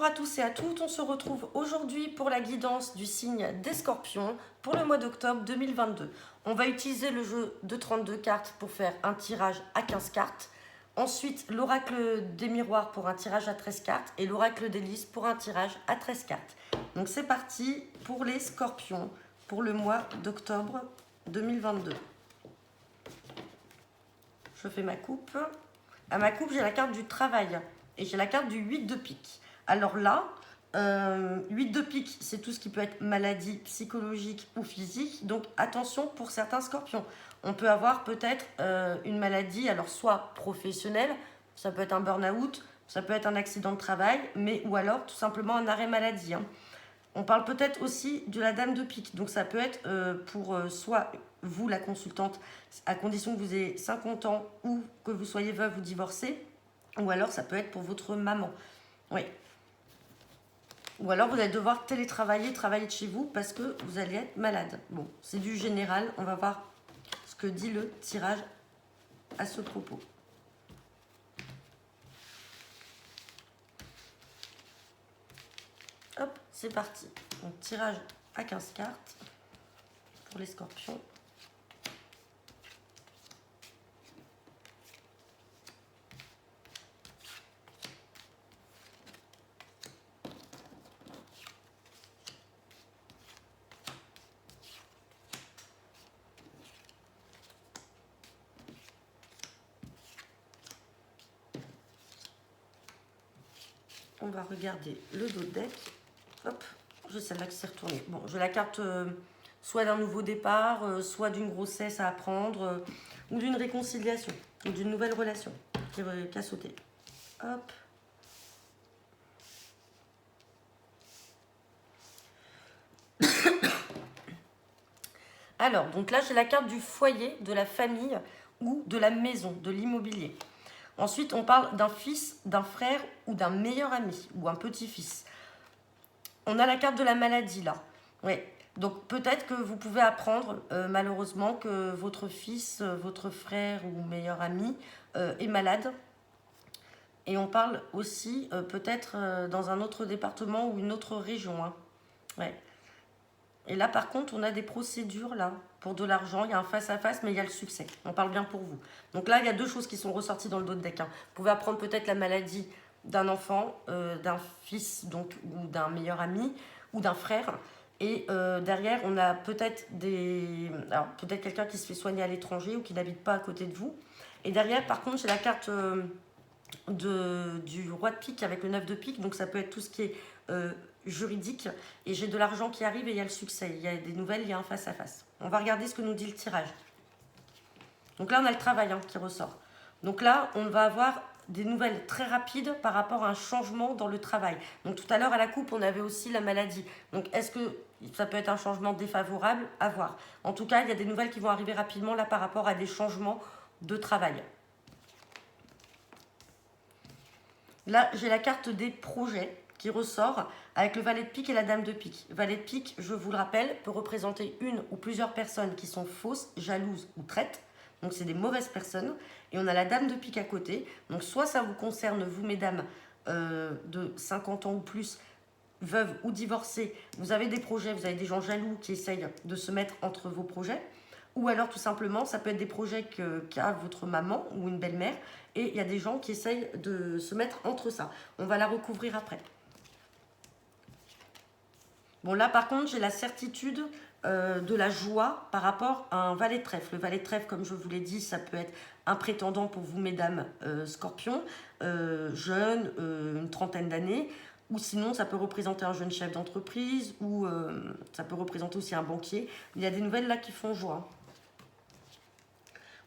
à tous et à toutes, on se retrouve aujourd'hui pour la guidance du signe des Scorpions pour le mois d'octobre 2022. On va utiliser le jeu de 32 cartes pour faire un tirage à 15 cartes. Ensuite, l'oracle des miroirs pour un tirage à 13 cartes et l'oracle des lys pour un tirage à 13 cartes. Donc c'est parti pour les Scorpions pour le mois d'octobre 2022. Je fais ma coupe. À ma coupe, j'ai la carte du travail et j'ai la carte du 8 de pique. Alors là, 8 de pique, c'est tout ce qui peut être maladie psychologique ou physique. Donc attention pour certains scorpions. On peut avoir peut-être une maladie, alors soit professionnelle, ça peut être un burn-out, ça peut être un accident de travail, ou alors tout simplement un arrêt maladie. On parle peut-être aussi de la dame de pique. Donc ça peut être pour soit vous, la consultante, à condition que vous ayez 50 ans ou que vous soyez veuve ou divorcée, ou alors ça peut être pour votre maman. Oui. Ou alors vous allez devoir télétravailler, travailler de chez vous parce que vous allez être malade. Bon, c'est du général. On va voir ce que dit le tirage à ce propos. Hop, c'est parti. Donc tirage à 15 cartes pour les scorpions. On va regarder le dos de deck. Hop, j'ai celle-là qui s'est retournée. Bon, j'ai la carte soit d'un nouveau départ, soit d'une grossesse à apprendre, ou d'une réconciliation, ou d'une nouvelle relation qui a sauté. Hop. Alors, donc là, j'ai la carte du foyer, de la famille ou de la maison, de l'immobilier. Ensuite, on parle d'un fils, d'un frère ou d'un meilleur ami ou un petit-fils. On a la carte de la maladie là. Ouais. Donc peut-être que vous pouvez apprendre malheureusement que votre fils, votre frère ou meilleur ami est malade. Et on parle aussi peut-être dans un autre département ou une autre région. Hein. Ouais. Et là par contre on a des procédures là pour de l'argent. Il y a un face-à-face mais il y a le succès. On parle bien pour vous. Donc là il y a deux choses qui sont ressorties dans le dos de deck. Hein. Vous pouvez apprendre peut-être la maladie d'un enfant, d'un fils donc, ou d'un meilleur ami ou d'un frère. Et derrière, on a peut-être peut-être quelqu'un qui se fait soigner à l'étranger ou qui n'habite pas à côté de vous. Et derrière, par contre, j'ai la carte du roi de pique avec le 9 de pique. Donc ça peut être tout ce qui est juridique. Et j'ai de l'argent qui arrive et il y a le succès. Il y a des nouvelles, il y a un face-à-face. On va regarder ce que nous dit le tirage. Donc là, on a le travail qui ressort. Donc là, on va avoir des nouvelles très rapides par rapport à un changement dans le travail. Donc tout à l'heure à la coupe, on avait aussi la maladie. Donc est-ce que ça peut être un changement défavorable? À voir. En tout cas, il y a des nouvelles qui vont arriver rapidement là par rapport à des changements de travail. Là, j'ai la carte des projets qui ressort avec le valet de pique et la dame de pique. Valet de pique, je vous le rappelle, peut représenter une ou plusieurs personnes qui sont fausses, jalouses ou traites. Donc c'est des mauvaises personnes. Et on a la dame de pique à côté. Donc soit ça vous concerne, vous mesdames, de 50 ans ou plus, veuves ou divorcées. Vous avez des projets, vous avez des gens jaloux qui essayent de se mettre entre vos projets. Ou alors tout simplement, ça peut être des projets qu'a votre maman ou une belle-mère. Et il y a des gens qui essayent de se mettre entre ça. On va la recouvrir après. Bon là par contre, j'ai la certitude de la joie par rapport à un valet de trèfle. Le valet de trèfle, comme je vous l'ai dit, ça peut être un prétendant pour vous, mesdames scorpions, jeune, une trentaine d'années, ou sinon ça peut représenter un jeune chef d'entreprise, ou ça peut représenter aussi un banquier. Il y a des nouvelles là qui font joie.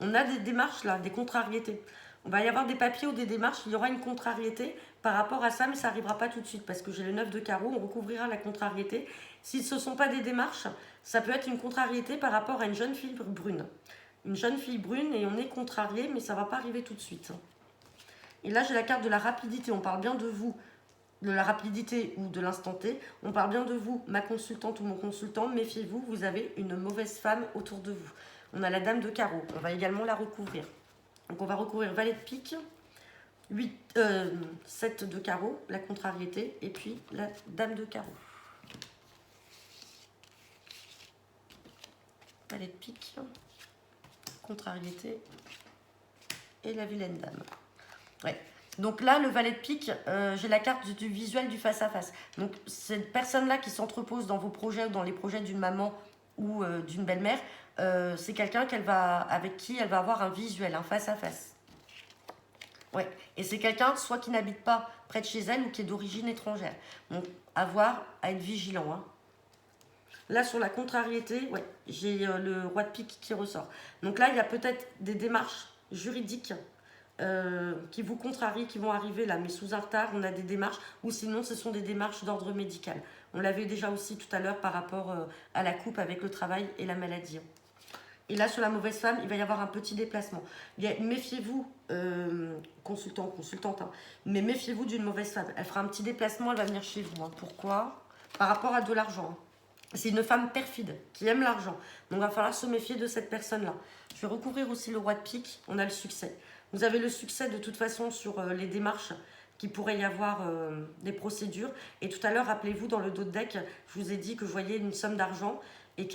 On a des démarches là, des contrariétés. On va y avoir des papiers ou des démarches, il y aura une contrariété par rapport à ça, mais ça n'arrivera pas tout de suite parce que j'ai le 9 de carreau, on recouvrira la contrariété. Si ce ne sont pas des démarches, ça peut être une contrariété par rapport à une jeune fille brune. Une jeune fille brune et on est contrarié, mais ça ne va pas arriver tout de suite. Et là, j'ai la carte de la rapidité, on parle bien de vous, de la rapidité ou de l'instant T. On parle bien de vous, ma consultante ou mon consultant, méfiez-vous, vous avez une mauvaise femme autour de vous. On a la dame de carreau, on va également la recouvrir. Donc on va recouvrir valet de pique, 7 de carreau, la contrariété, et puis la dame de carreau. Valet de pique, contrariété et la vilaine dame. Ouais. Donc là, le valet de pique, j'ai la carte du visuel du face-à-face. Donc cette personne-là qui s'entrepose dans vos projets ou dans les projets d'une maman ou d'une belle-mère, c'est quelqu'un avec qui elle va avoir un visuel, un face-à-face. Ouais. Et c'est quelqu'un soit qui n'habite pas près de chez elle ou qui est d'origine étrangère. Donc à être vigilant. Hein. Là, sur la contrariété, ouais, j'ai le roi de pique qui ressort. Donc là, il y a peut-être des démarches juridiques qui vous contrarient, qui vont arriver là, mais sous un retard, on a des démarches, ou sinon, ce sont des démarches d'ordre médical. On l'avait déjà aussi tout à l'heure par rapport à la coupe avec le travail et la maladie. Et là, sur la mauvaise femme, il va y avoir un petit déplacement. Méfiez-vous, consultant, consultante, hein, mais méfiez-vous d'une mauvaise femme. Elle fera un petit déplacement, elle va venir chez vous. Hein. Pourquoi? Par rapport à de l'argent. Hein. C'est une femme perfide, qui aime l'argent. Donc, il va falloir se méfier de cette personne-là. Je vais recouvrir aussi le roi de pique. On a le succès. Vous avez le succès de toute façon sur les démarches qu'il pourrait y avoir des procédures. Et tout à l'heure, rappelez-vous, dans le dos de deck, je vous ai dit que je voyais une somme d'argent et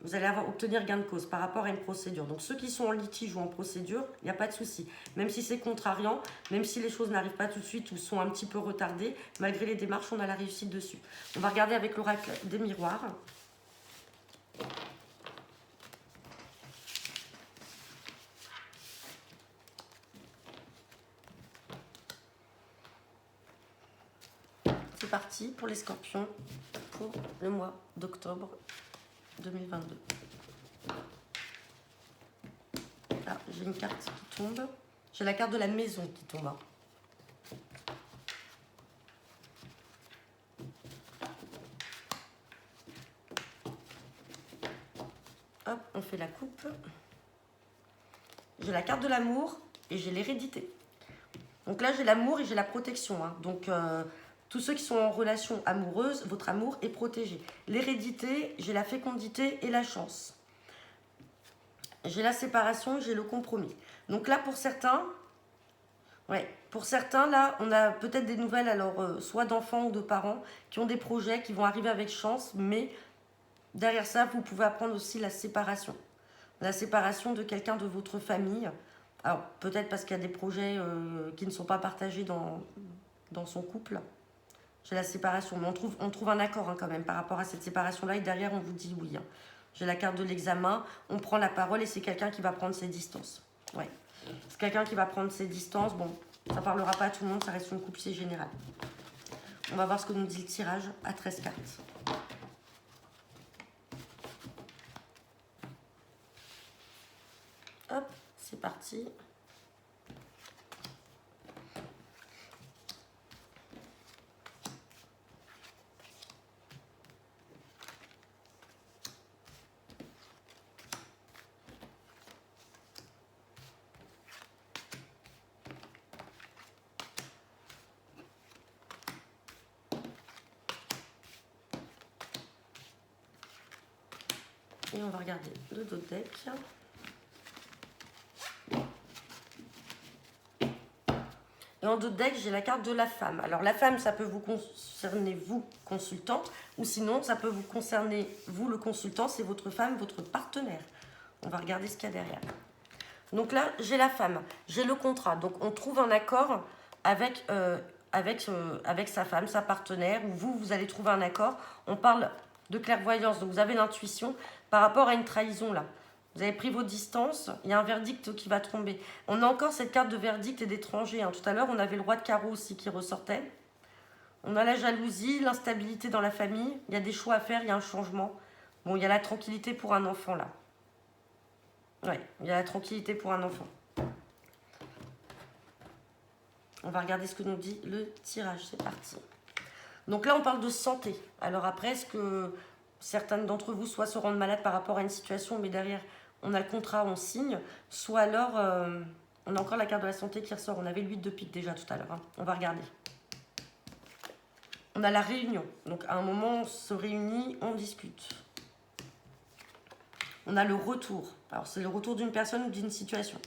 vous allez obtenir gain de cause par rapport à une procédure. Donc ceux qui sont en litige ou en procédure, il n'y a pas de souci. Même si c'est contrariant, même si les choses n'arrivent pas tout de suite ou sont un petit peu retardées, malgré les démarches, on a la réussite dessus. On va regarder avec l'oracle des miroirs. C'est parti pour les scorpions pour le mois d'octobre 2022. Ah, j'ai une carte qui tombe. J'ai la carte de la maison qui tombe. Hein. Hop, on fait la coupe. J'ai la carte de l'amour et j'ai l'hérédité. Donc là, j'ai l'amour et j'ai la protection. Hein. Donc, tous ceux qui sont en relation amoureuse, votre amour est protégé. L'hérédité, j'ai la fécondité et la chance. J'ai la séparation, j'ai le compromis. Donc là, pour certains, là, on a peut-être des nouvelles, alors soit d'enfants ou de parents qui ont des projets qui vont arriver avec chance, mais derrière ça, vous pouvez apprendre aussi la séparation. La séparation de quelqu'un de votre famille. Alors, peut-être parce qu'il y a des projets qui ne sont pas partagés dans son couple. J'ai la séparation, mais on trouve un accord hein, quand même par rapport à cette séparation-là. Et derrière, on vous dit oui. Hein. J'ai la carte de l'examen, on prend la parole et c'est quelqu'un qui va prendre ses distances. Ouais. C'est quelqu'un qui va prendre ses distances. Bon, ça ne parlera pas à tout le monde, ça reste une coupe, c'est général. On va voir ce que nous dit le tirage à 13 cartes. Hop, c'est parti. Et on va regarder le dos de deck. Et en dos de deck, j'ai la carte de la femme. Alors la femme, ça peut vous concerner vous, consultante, ou sinon, ça peut vous concerner vous, le consultant, c'est votre femme, votre partenaire. On va regarder ce qu'il y a derrière. Donc là, j'ai la femme, j'ai le contrat. Donc on trouve un accord avec sa femme, sa partenaire, ou vous allez trouver un accord. On parle de clairvoyance, donc vous avez l'intuition par rapport à une trahison là. Vous avez pris vos distances, il y a un verdict qui va tomber. On a encore cette carte de verdict et d'étranger. Hein. Tout à l'heure, on avait le roi de carreau aussi qui ressortait. On a la jalousie, l'instabilité dans la famille. Il y a des choix à faire, il y a un changement. Bon, il y a la tranquillité pour un enfant là. Ouais, il y a la tranquillité pour un enfant. On va regarder ce que nous dit le tirage, c'est parti. Donc là, on parle de santé. Alors après, est-ce que certaines d'entre vous soit se rendent malades par rapport à une situation, mais derrière, on a le contrat, on signe, soit alors, on a encore la carte de la santé qui ressort. On avait le 8 de pique déjà tout à l'heure. Hein. On va regarder. On a la réunion. Donc à un moment, on se réunit, on discute. On a le retour. Alors c'est le retour d'une personne ou d'une situation.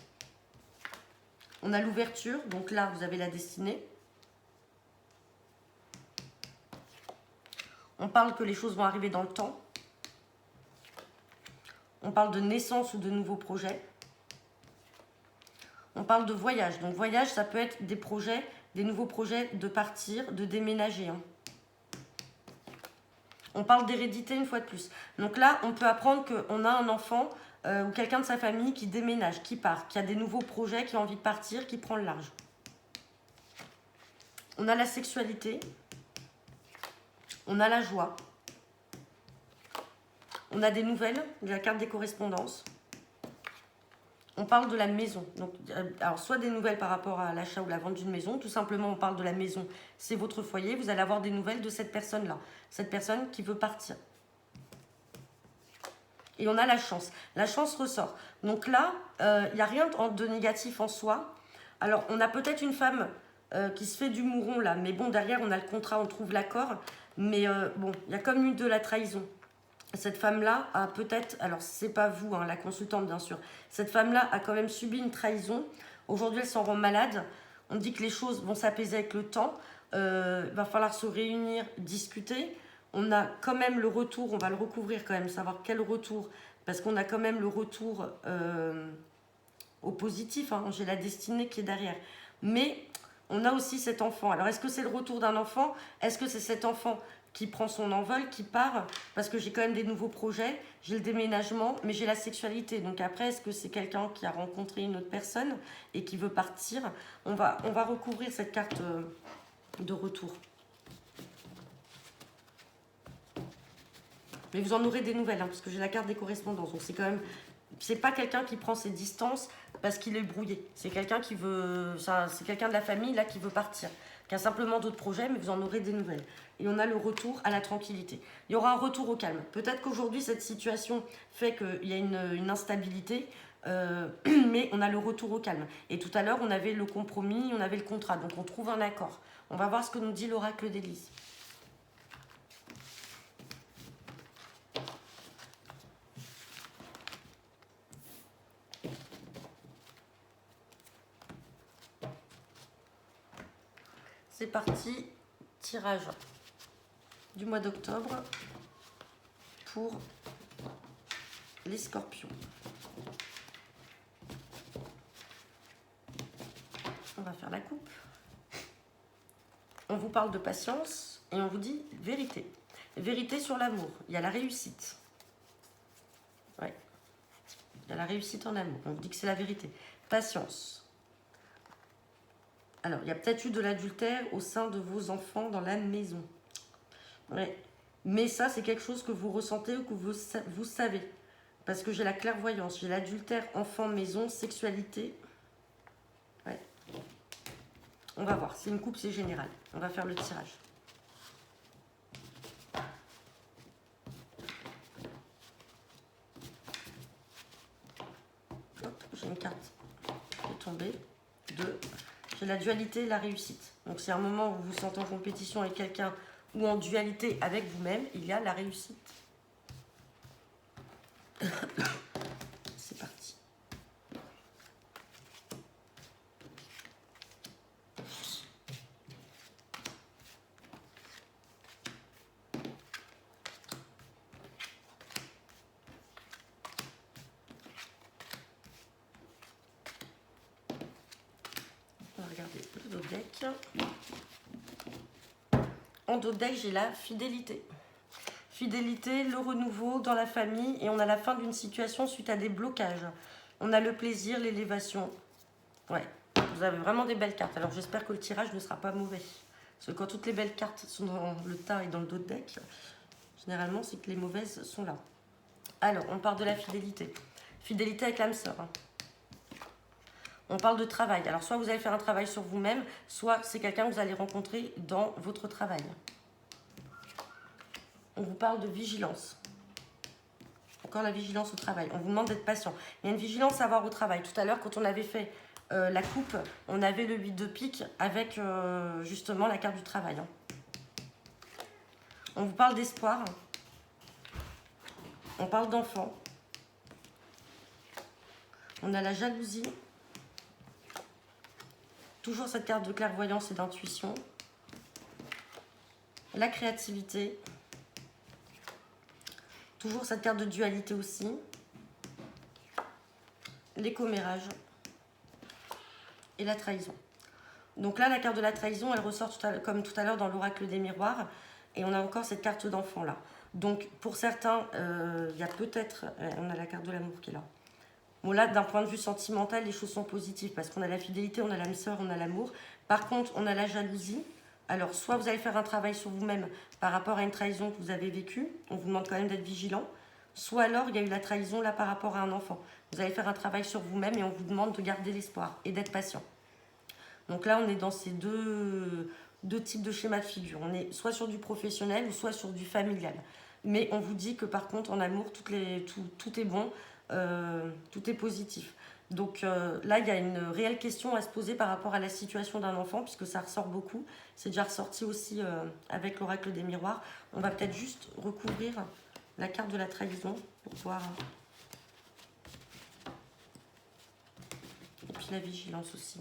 On a l'ouverture, donc là, vous avez la destinée. On parle que les choses vont arriver dans le temps. On parle de naissance ou de nouveaux projets. On parle de voyage. Donc voyage, ça peut être des projets, des nouveaux projets de partir, de déménager. Hein. On parle d'hérédité une fois de plus. Donc là, on peut apprendre qu'on a un enfant ou quelqu'un de sa famille qui déménage, qui part, qui a des nouveaux projets, qui a envie de partir, qui prend le large. On a la sexualité. On a la joie. On a des nouvelles, la carte des correspondances. On parle de la maison. Donc, alors, soit des nouvelles par rapport à l'achat ou la vente d'une maison. Tout simplement, on parle de la maison. C'est votre foyer. Vous allez avoir des nouvelles de cette personne-là. Cette personne qui veut partir. Et on a la chance. La chance ressort. Donc là, il n'y a rien de négatif en soi. Alors, on a peut-être une femme qui se fait du mouron là. Mais bon, derrière, on a le contrat, on trouve l'accord. Mais bon, il y a comme eu de la trahison. Cette femme-là a peut-être, alors c'est pas vous, hein, la consultante bien sûr, cette femme-là a quand même subi une trahison. Aujourd'hui, elle s'en rend malade. On dit que les choses vont s'apaiser avec le temps. Va falloir se réunir, discuter. On a quand même le retour, on va le recouvrir quand même, savoir quel retour, parce qu'on a quand même le retour au positif. Hein, j'ai la destinée qui est derrière. Mais on a aussi cet enfant. Alors, est-ce que c'est le retour d'un enfant? Est-ce que c'est cet enfant qui prend son envol, qui part? Parce que j'ai quand même des nouveaux projets, j'ai le déménagement, mais j'ai la sexualité. Donc après, est-ce que c'est quelqu'un qui a rencontré une autre personne et qui veut partir? On va recouvrir cette carte de retour. Mais vous en aurez des nouvelles, hein, parce que j'ai la carte des correspondances. Donc c'est quand même... C'est pas quelqu'un qui prend ses distances parce qu'il est brouillé. C'est quelqu'un qui veut... C'est quelqu'un de la famille là qui veut partir, qui a simplement d'autres projets, mais vous en aurez des nouvelles. Et on a le retour à la tranquillité. Il y aura un retour au calme. Peut-être qu'aujourd'hui, cette situation fait qu'il y a une instabilité, mais on a le retour au calme. Et tout à l'heure, on avait le compromis, on avait le contrat. Donc on trouve un accord. On va voir ce que nous dit l'oracle d'Élise. C'est parti, tirage du mois d'octobre pour les scorpions. On va faire la coupe. On vous parle de patience et on vous dit vérité. Vérité sur l'amour. Il y a la réussite. Ouais. Il y a la réussite en amour. On vous dit que c'est la vérité. Patience. Alors, il y a peut-être eu de l'adultère au sein de vos enfants dans la maison. Ouais. Mais ça, c'est quelque chose que vous ressentez ou que vous savez. Parce que j'ai la clairvoyance, j'ai l'adultère, enfant, maison, sexualité. Ouais. On va voir. C'est une coupe, c'est général. On va faire le tirage. Hop, j'ai une carte qui est tombée. 2. J'ai la dualité et la réussite. Donc, c'est un moment où vous vous sentez en compétition avec quelqu'un ou en dualité avec vous-même, il y a la réussite. C'est parti. On va regarder le dos deck. En dos deck, j'ai la fidélité. Fidélité, le renouveau dans la famille et on a la fin d'une situation suite à des blocages. On a le plaisir, l'élévation. Ouais, vous avez vraiment des belles cartes. Alors j'espère que le tirage ne sera pas mauvais. Parce que quand toutes les belles cartes sont dans le tas et dans le dos de deck, généralement c'est que les mauvaises sont là. Alors, on parle de la fidélité. Fidélité avec l'âme sœur. Hein. On parle de travail. Alors soit vous allez faire un travail sur vous-même, soit c'est quelqu'un que vous allez rencontrer dans votre travail. On vous parle de vigilance. Encore la vigilance au travail. On vous demande d'être patient. Il y a une vigilance à avoir au travail. Tout à l'heure, quand on avait fait la coupe, on avait le 8 de pique avec justement la carte du travail. Hein. On vous parle d'espoir. On parle d'enfants. On a la jalousie. Toujours cette carte de clairvoyance et d'intuition. La créativité. Toujours cette carte de dualité aussi. Les commérages. Et la trahison. Donc là, la carte de la trahison, elle ressort comme tout à l'heure dans l'oracle des miroirs. Et on a encore cette carte d'enfant là. Donc pour certains, il y a peut-être... on a la carte de l'amour qui est là. Bon là, d'un point de vue sentimental, les choses sont positives. Parce qu'on a la fidélité, on a l'âme sœur, on a l'amour. Par contre, on a la jalousie. Alors, soit vous allez faire un travail sur vous-même par rapport à une trahison que vous avez vécue. On vous demande quand même d'être vigilant. Soit alors, il y a eu la trahison là par rapport à un enfant. Vous allez faire un travail sur vous-même et on vous demande de garder l'espoir et d'être patient. Donc là, on est dans ces deux types de schémas de figure. On est soit sur du professionnel ou soit sur du familial. Mais on vous dit que par contre, en amour, tout est bon, tout est positif. Donc là, il y a une réelle question à se poser par rapport à la situation d'un enfant, puisque ça ressort beaucoup. C'est déjà ressorti aussi avec l'oracle des miroirs. On va peut-être juste recouvrir la carte de la trahison pour voir. Et puis la vigilance aussi.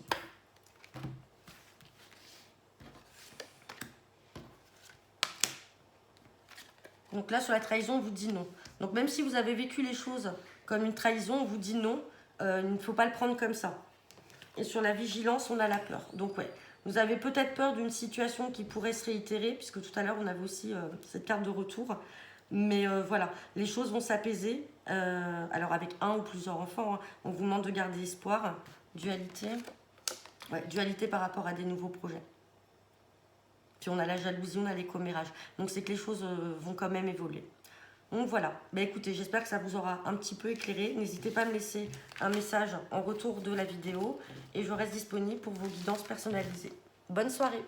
Donc là, sur la trahison, on vous dit non. Donc même si vous avez vécu les choses comme une trahison, on vous dit non, il ne faut pas le prendre comme ça. Et sur la vigilance, on a la peur. Donc ouais, vous avez peut-être peur d'une situation qui pourrait se réitérer, puisque tout à l'heure, on avait aussi cette carte de retour. Mais voilà, les choses vont s'apaiser. Alors avec un ou plusieurs enfants, hein, on vous demande de garder espoir. Dualité. Ouais, dualité par rapport à des nouveaux projets. Puis on a la jalousie, on a les commérages. Donc c'est que les choses vont quand même évoluer. Donc voilà, bah écoutez, j'espère que ça vous aura un petit peu éclairé. N'hésitez pas à me laisser un message en retour de la vidéo et je reste disponible pour vos guidances personnalisées. Bonne soirée!